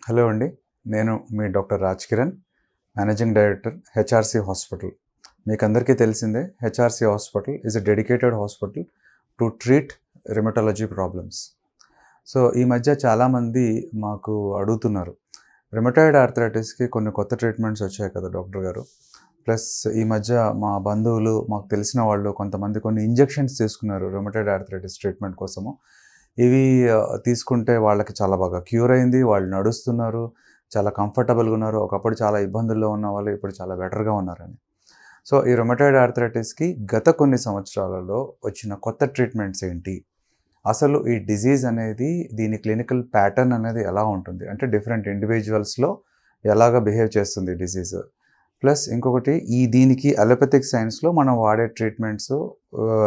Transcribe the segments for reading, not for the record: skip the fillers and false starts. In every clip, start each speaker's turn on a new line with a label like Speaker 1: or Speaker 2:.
Speaker 1: Hello అండి. నేను మీ doctor Raj Kiran, managing director HRC hospital. మీకందరికీ తెలిసిందే HRC hospital is a dedicated hospital to treat rheumatology problems. So, ఈ మధ్య చాలామంది మాకు అడుగుతున్నారు. రిమటాయిడ్ ఆర్థరైటిస్‌కి కొన్ని కొత్త ట్రీట్మెంట్స్ వచ్చాయి కదా డాక్టర్ గారు. ప్లస్ ఈ మధ్య మా బంధువులు, మాకు తెలిసిన వాళ్ళు కొంతమంది కొన్ని ఇంజెక్షన్స్ తీసుకున్నారు రిమటాయిడ్ ఆర్థరైటిస్ ట్రీట్మెంట్ కోసము. ఇవి తీసుకుంటే వాళ్ళకి చాలా బాగా క్యూర్ అయింది. వాళ్ళు నడుస్తున్నారు. చాలా కంఫర్టబుల్‌గా ఉన్నారు. ఒకప్పుడు చాలా ఇబ్బందుల్లో ఉన్నవాళ్ళు ఇప్పుడు చాలా బెటర్‌గా ఉన్నారని. సో, ఈ రొమటాయిడ్ ఆర్థరైటిస్‌కి గత కొన్ని సంవత్సరాలలో వచ్చిన కొత్త ట్రీట్మెంట్స్ ఏంటి? అసలు ఈ డిజీజ్ అనేది దీని క్లినికల్ ప్యాటర్న్ అనేది ఎలా ఉంటుంది? అంటే డిఫరెంట్ ఇండివిడ్యువల్స్‌లో ఎలాగా బిహేవ్ చేస్తుంది ఈ డిజీజ్? ప్లస్ ఇంకొకటి దీనికి అలోపతిక్ సైన్స్‌లో మనం వాడే ట్రీట్మెంట్స్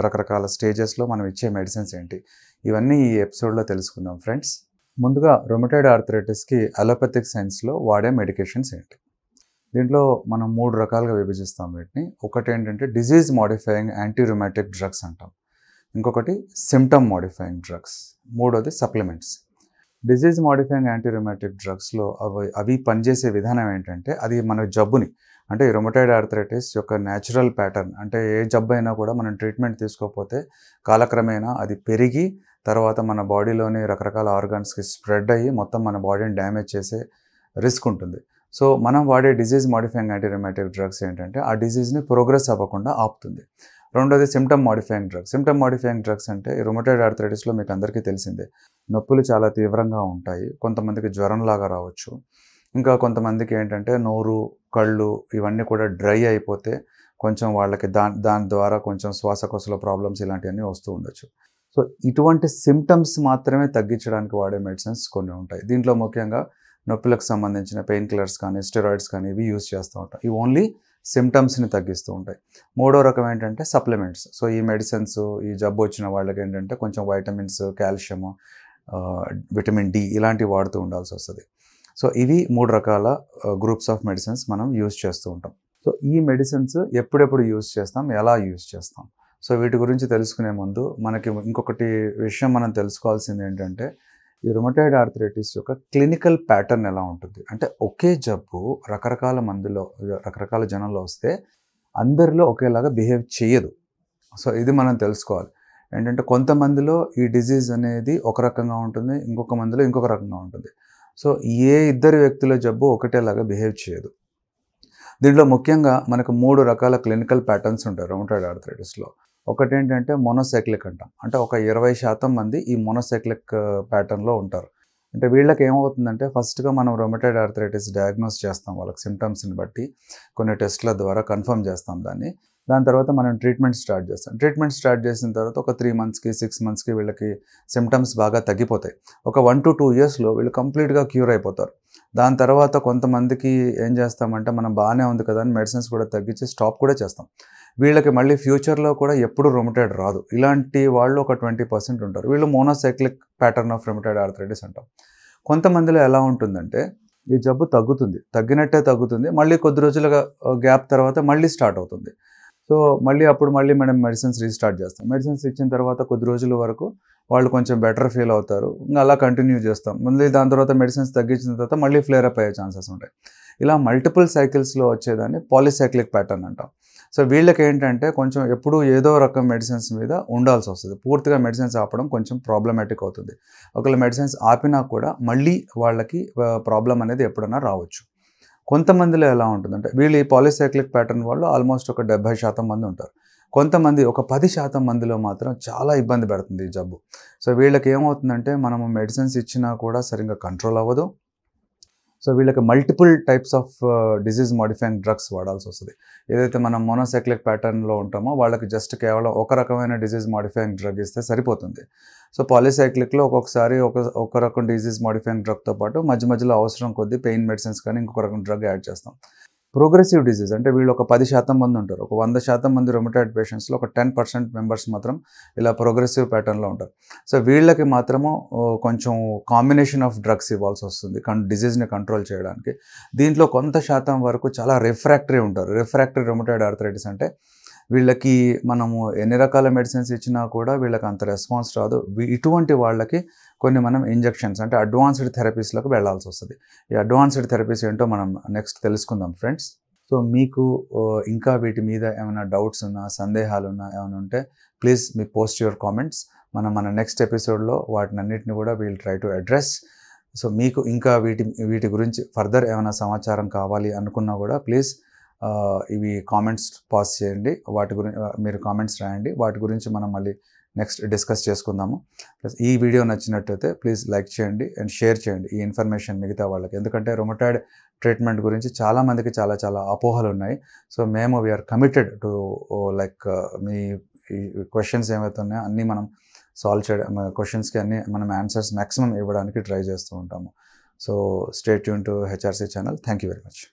Speaker 1: రకరకాల స్టేజెస్‌లో మనం ఇచ్చే మెడిసిన్స్ ఏంటి? ఇవన్నీ ఈ ఎపిసోడ్‌లో తెలుసుకుందాం ఫ్రెండ్స్. ముందుగా రొమటాయిడ్ ఆర్థరైటిస్‌కి అలోపతిక్ సైన్స్‌లో వాడే మెడికేషన్స్ ఏంటి? దీంట్లో మనం 3 రకాలుగా విభజిస్తాం వీటిని. ఒకటేంటంటే disease modifying anti rheumatic drugs అంటాం. ఇంకొకటి సిమ్టమ్ మోడిఫైయింగ్ డ్రగ్స్. మూడోది supplements. Disease modifying anti rheumatic డ్రగ్స్‌లో అవి పనిచేసే విధానం ఏంటంటే అది మన జబ్బుని అంటే ఈ రొమటాయిడ్ ఆర్థరైటిస్ యొక్క న్యాచురల్ ప్యాటర్న్ అంటే ఏ జబ్బు అయినా కూడా మనం ట్రీట్మెంట్ తీసుకోకపోతే కాలక్రమేణా అది పెరిగి తర్వాత మన బాడీలోని రకరకాల ఆర్గాన్స్కి స్ప్రెడ్ అయ్యి మొత్తం మన బాడీని డ్యామేజ్ చేసే రిస్క్ ఉంటుంది. సో మనం వాడే disease modifying anti rheumatic drugs ఏంటంటే ఆ డిజీజ్ని ప్రోగ్రెస్ అవ్వకుండా ఆపుతుంది. రెండోది symptom modifying drugs. Symptom modifying drugs అంటే రొమటాయిడ్ ఆర్థరైటిస్లో మీకు అందరికీ తెలిసిందే నొప్పులు చాలా తీవ్రంగా ఉంటాయి. కొంతమందికి జ్వరంలాగా రావచ్చు. ఇంకా కొంతమందికి ఏంటంటే నోరు, కళ్ళు ఇవన్నీ కూడా డ్రై అయిపోతే కొంచెం వాళ్ళకి దాని ద్వారా కొంచెం శ్వాసకోశల ప్రాబ్లమ్స్ ఇలాంటివన్నీ వస్తూ ఉండొచ్చు. సో ఇటువంటి సిమ్టమ్స్ మాత్రమే తగ్గించడానికి వాడే మెడిసిన్స్ కొన్ని ఉంటాయి. దీంట్లో ముఖ్యంగా నొప్పులకు సంబంధించిన పెయిన్ కిల్లర్స్ కానీ, స్టెరాయిడ్స్ కానీ ఇవి యూజ్ చేస్తూ ఉంటాం. ఇవి ఓన్లీ సిమ్టమ్స్ని తగ్గిస్తూ ఉంటాయి. మూడో రకం ఏంటంటే సప్లిమెంట్స్. సో ఈ మెడిసిన్స్ ఈ జబ్బు వచ్చిన వాళ్ళకి ఏంటంటే కొంచెం వైటమిన్స్, కాల్షియము, విటమిన్ డి ఇలాంటివి వాడుతూ ఉండాల్సి వస్తుంది. సో ఇవి 3 రకాల గ్రూప్స్ ఆఫ్ మెడిసిన్స్ మనం యూజ్ చేస్తూ ఉంటాం. సో ఈ మెడిసిన్స్ ఎప్పుడెప్పుడు యూజ్ చేస్తాం, ఎలా యూజ్ చేస్తాం? సో వీటి గురించి తెలుసుకునే ముందు మనకి ఇంకొకటి విషయం మనం తెలుసుకోవాల్సింది ఏంటంటే ఈ రుమటాయిడ్ ఆర్థరైటిస్ యొక్క క్లినికల్ ప్యాటర్న్ ఎలా ఉంటుంది? అంటే ఒకే జబ్బు రకరకాల మందిలో రకరకాల జనంలో వస్తే అందరిలో ఒకేలాగా బిహేవ్ చేయదు. సో ఇది మనం తెలుసుకోవాలి. ఏంటంటే కొంతమందిలో ఈ డిజీజ్ అనేది ఒక రకంగా ఉంటుంది, ఇంకొక మందిలో ఇంకొక రకంగా ఉంటుంది. సో ఏ ఇద్దరు వ్యక్తుల జబ్బు ఒకటేలాగా బిహేవ్ చేయదు. దీంట్లో ముఖ్యంగా మనకు 3 రకాల క్లినికల్ ప్యాటర్న్స్ ఉంటాయి రొమటాయిడ్ ఆర్థరైటిస్లో. ఒకటేంటంటే మోనోసైక్లిక్ అంటాం. అంటే ఒక 20% మంది ఈ మోనోసైక్లిక్ ప్యాటర్న్లో ఉంటారు. అంటే వీళ్ళకి ఏమవుతుందంటే ఫస్ట్గా మనం రొమటాయిడ్ ఆర్థరైటిస్ డయాగ్నోస్ చేస్తాం వాళ్ళకి సిమ్టమ్స్ని బట్టి కొన్ని టెస్ట్ల ద్వారా కన్ఫర్మ్ చేస్తాం దాన్ని. దాని తర్వాత మనం ట్రీట్మెంట్ స్టార్ట్ చేస్తాం. ట్రీట్మెంట్ స్టార్ట్ చేసిన తర్వాత ఒక 3 మంత్స్కి 6 మంత్స్కి వీళ్ళకి సిమ్టమ్స్ బాగా తగ్గిపోతాయి. ఒక 1 to 2 ఇయర్స్లో వీళ్ళు కంప్లీట్గా క్యూర్ అయిపోతారు. దాని తర్వాత కొంతమందికి ఏం చేస్తామంటే మనం బాగానే ఉంది కదా అని మెడిసిన్స్ కూడా తగ్గించి స్టాప్ కూడా చేస్తాం. వీళ్ళకి మళ్ళీ ఫ్యూచర్లో కూడా ఎప్పుడు రొమటాయిడ్ రాదు. ఇలాంటి వాళ్ళు ఒక 20% ఉంటారు. వీళ్ళు monocyclic pattern of rheumatoid arthritis అంటాం. కొంతమందిలో ఎలా ఉంటుందంటే ఈ జబ్బు తగ్గుతుంది, తగ్గినట్టే తగ్గుతుంది, మళ్ళీ కొద్ది రోజులుగా గ్యాప్ తర్వాత మళ్ళీ స్టార్ట్ అవుతుంది. సో మళ్ళీ మనం మెడిసిన్స్ రీస్టార్ట్ చేస్తాం. మెడిసిన్స్ ఇచ్చిన తర్వాత కొద్ది రోజుల వరకు వాళ్ళు కొంచెం బెటర్ ఫీల్ అవుతారు. ఇంకా అలా కంటిన్యూ చేస్తాం. మళ్ళీ దాని తర్వాత మెడిసిన్స్ తగ్గించిన తర్వాత మళ్ళీ ఫ్లేర్ అప్ అయ్యే ఛాన్సెస్ ఉంటాయి. ఇలా మల్టిపుల్ సైకిల్స్లో వచ్చేదాన్ని పాలిసైక్లిక్ ప్యాటర్న్ అంటాం. సో వీళ్ళకి ఏంటంటే కొంచెం ఎప్పుడూ ఏదో రకం మెడిసిన్స్ మీద ఉండాల్సి వస్తుంది. పూర్తిగా మెడిసిన్స్ ఆపడం కొంచెం ప్రాబ్లమాటిక్ అవుతుంది. ఒకవేళ మెడిసిన్స్ ఆపినా కూడా మళ్ళీ వాళ్ళకి ప్రాబ్లం అనేది ఎప్పుడైనా రావచ్చు. కొంతమందిలో ఎలా ఉంటుందంటే వీళ్ళు ఈ పాలిసైక్లిక్ ప్యాటర్న్ వాళ్ళు ఆల్మోస్ట్ ఒక 70% మంది ఉంటారు. కొంతమంది ఒక 10% మందిలో మాత్రం చాలా ఇబ్బంది పెడుతుంది ఈ జబ్బు. సో వీళ్ళకి ఏమవుతుందంటే మనము మెడిసిన్స్ ఇచ్చినా కూడా సరిగ్గా కంట్రోల్ అవ్వదు. సో వీళ్ళకి multiple types of disease modifying drugs వాడాల్సి వస్తుంది. ఏదైతే మనం మోనోసైక్లిక్ ప్యాటర్న్లో ఉంటామో వాళ్ళకి జస్ట్ కేవలం ఒక రకమైన డిజీజ్ మోడిఫైయింగ్ డ్రగ్ ఇస్తే సరిపోతుంది. సో పాలిసైక్లిక్లో ఒక్కొక్కసారి ఒక రకం డిజీజ్ మోడిఫైయింగ్ డ్రగ్తో పాటు మధ్య మధ్యలో అవసరం కొద్దీ పెయిన్ మెడిసిన్స్ కానీ ఇంకొక రకం డ్రగ్ యాడ్ చేస్తాం. ప్రోగ్రెసివ్ డిజీజ్ అంటే వీళ్ళు ఒక 10% మంది ఉంటారు. ఒక 100% మంది రొమటాయిడ్ పేషెంట్స్లో ఒక 10% మెంబర్స్ మాత్రం ఇలా ప్రోగ్రెసివ్ ప్యాటర్న్లో ఉంటారు. సో వీళ్ళకి మాత్రము కొంచెం కాంబినేషన్ ఆఫ్ డ్రగ్స్ ఇవ్వాల్సి వస్తుంది డిజీజ్ని కంట్రోల్ చేయడానికి. దీంట్లో కొంత శాతం వరకు చాలా రిఫ్రాక్టరీ ఉంటారు. రిఫ్రాక్టరీ రొమటాయిడ్ ఆర్థరైటిస్ అంటే వీళ్ళకి మనము ఎన్ని రకాల మెడిసిన్స్ ఇచ్చినా కూడా వీళ్ళకి అంత రెస్పాన్స్ రాదు. ఇటువంటి వాళ్ళకి కొన్ని మనం ఇంజెక్షన్స్ అంటే అడ్వాన్స్డ్ థెరపీస్లోకి వెళ్ళాల్సి వస్తుంది. ఈ అడ్వాన్స్డ్ థెరపీస్ ఏంటో మనం నెక్స్ట్ తెలుసుకుందాం ఫ్రెండ్స్. సో మీకు ఇంకా వీటి మీద ఏమైనా డౌట్స్ ఉన్నా, సందేహాలు ఉన్నా ఏమైనా ఉంటే please me post your comments. మన నెక్స్ట్ ఎపిసోడ్లో వాటిని అన్నిటిని కూడా we'll try to address. So మీకు ఇంకా వీటి గురించి ఫర్దర్ ఏమైనా సమాచారం కావాలి అనుకున్నా కూడా ప్లీజ్ ఇవి కామెంట్స్ పాస్ చేయండి. వాటి గురించి మీరు కామెంట్స్ రాయండి. వాటి గురించి మనం మళ్ళీ నెక్స్ట్ డిస్కస్ చేసుకుందాము. ప్లస్ ఈ వీడియో నచ్చినట్టయితే ప్లీజ్ లైక్ చేయండి అండ్ షేర్ చేయండి ఈ ఇన్ఫర్మేషన్ మిగతా వాళ్ళకి. ఎందుకంటే రొమటాయిడ్ ట్రీట్మెంట్ గురించి చాలామందికి చాలా అపోహలు ఉన్నాయి. సో మేము వీఆర్ కమిటెడ్ టు లైక్ మీ క్వశ్చన్స్ ఏమైతే ఉన్నాయో అన్నీ మనం సాల్వ్ చేయడం, క్వశ్చన్స్కి అన్నీ మనం ఆన్సర్స్ మ్యాక్సిమం ఇవ్వడానికి ట్రై చేస్తూ ఉంటాము. So stay tune to HRC channel. Thank you very much.